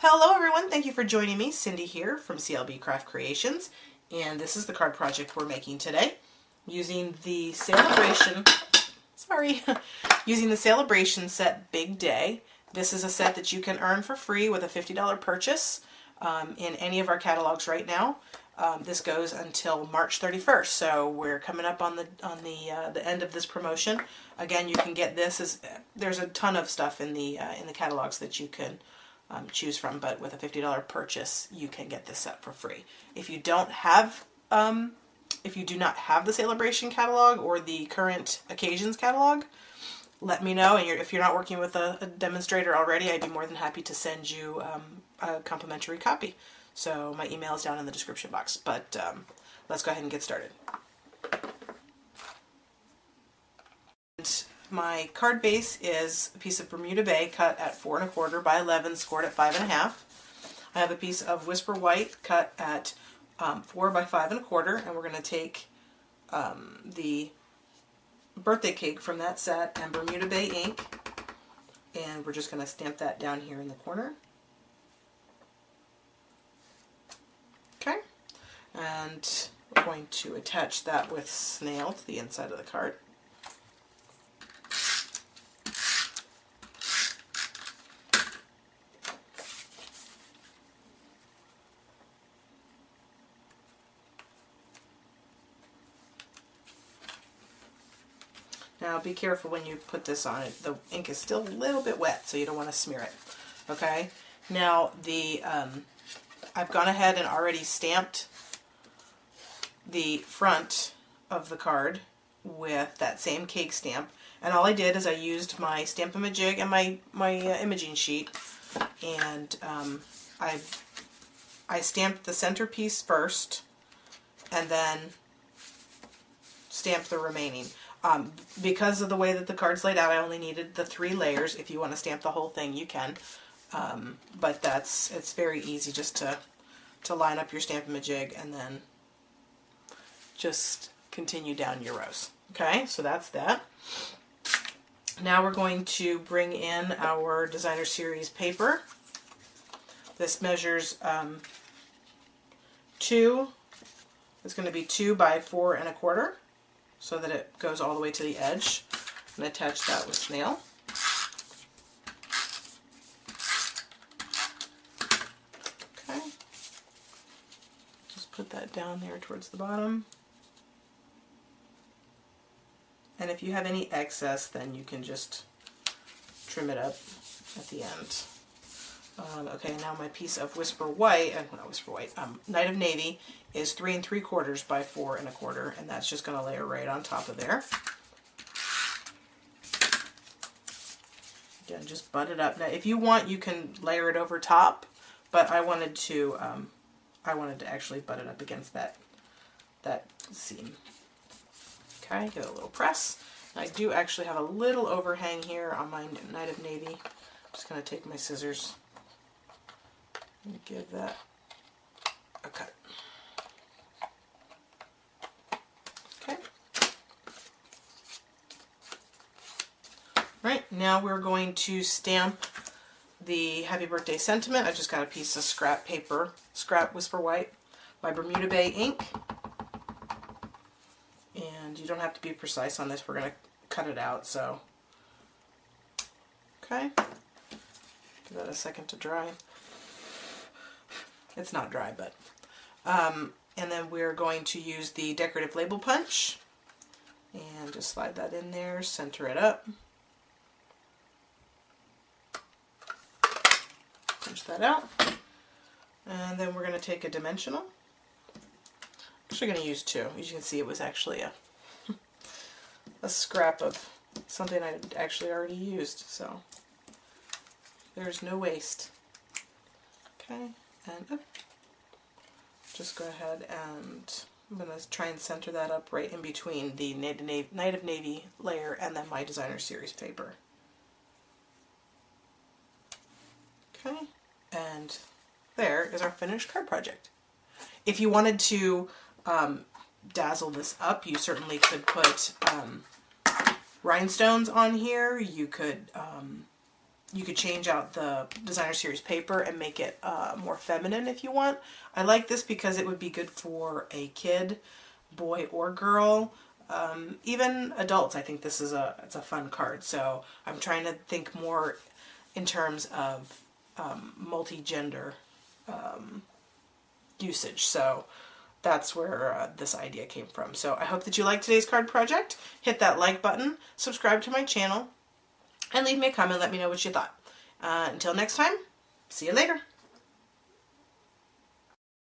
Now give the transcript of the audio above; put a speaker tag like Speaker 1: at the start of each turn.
Speaker 1: Hello everyone, thank you for joining me. Cindy here from CLB Craft Creations, and this is the card project we're making today using the Sale-a-bration, using the Sale-a-bration set Big Day. This is a set that you can earn for free with a $50 purchase in any of our catalogs right now. This goes until March 31st, so we're coming up on the end of this promotion. Again, you can get this there's a ton of stuff in the catalogs that you can choose from, but with a $50 purchase, you can get this set for free. If you don't have, if you do not have the Sale-a-bration catalog or the current occasions catalog, let me know. And if you're not working with a demonstrator already, I'd be more than happy to send you a complimentary copy. So my email is down in the description box. But let's go ahead and get started. My card base is a piece of Bermuda Bay cut at 4 1/4 by 11, scored at 5 1/2. I have a piece of Whisper White cut at 4 by 5 1/4, and we're going to take the birthday cake from that set and Bermuda Bay ink, and we're just going to stamp that down here in the corner. Okay, and we're going to attach that with snail to the inside of the card. Now be careful when you put this on it. The ink is still a little bit wet, so you don't want to smear it. Okay. Now I've gone ahead and already stamped the front of the card with that same cake stamp, and all I did is I used my Stampin' jig and my imaging sheet, and I stamped the centerpiece first, and then stamped the remaining. Because of the way that the card's laid out, I only needed the 3 layers. If you want to stamp the whole thing, you can. But it's very easy just to line up your Stampin' jig and then just continue down your rows. Okay, so that's that. Now we're going to bring in our Designer Series paper. This measures 2. It's going to be 2 by 4 1/4. So that it goes all the way to the edge, and attach that with snail. Okay, just put that down there towards the bottom. And if you have any excess, then you can just trim it up at the end. Okay, now my piece of Whisper White, not Whisper White, Night of Navy is 3 3/4 by 4 1/4, and that's just going to layer right on top of there. Again, just butt it up. Now, if you want, you can layer it over top, but I wanted to actually butt it up against that seam. Okay, give it a little press. I do actually have a little overhang here on my Night of Navy. I'm just going to take my scissors and give that a cut. Okay. Right, now we're going to stamp the Happy Birthday sentiment. I just got a piece of scrap paper, scrap Whisper White by Bermuda Bay ink. And you don't have to be precise on this. We're going to cut it out, so. Okay. Give that a second to dry. It's not dry, but. And then we're going to use the decorative label punch. And just slide that in there, center it up. Punch that out. And then we're going to take a dimensional. Actually going to use 2. As you can see, it was actually a scrap of something I actually already used, so there's no waste. Okay, and just go ahead and I'm going to try and center that up right in between the Night of Navy layer and then my Designer Series paper. Okay, and there is our finished card project. If you wanted to dazzle this up, you certainly could put rhinestones on here. You could you could change out the designer series paper and make it more feminine if you want. I like this because it would be good for a kid, boy or girl, even adults. I think this is it's a fun card. So I'm trying to think more in terms of multi-gender usage. So that's where this idea came from. So I hope that you liked today's card project. Hit that like button, subscribe to my channel, and leave me a comment. Let me know what you thought. Until next time, see you later.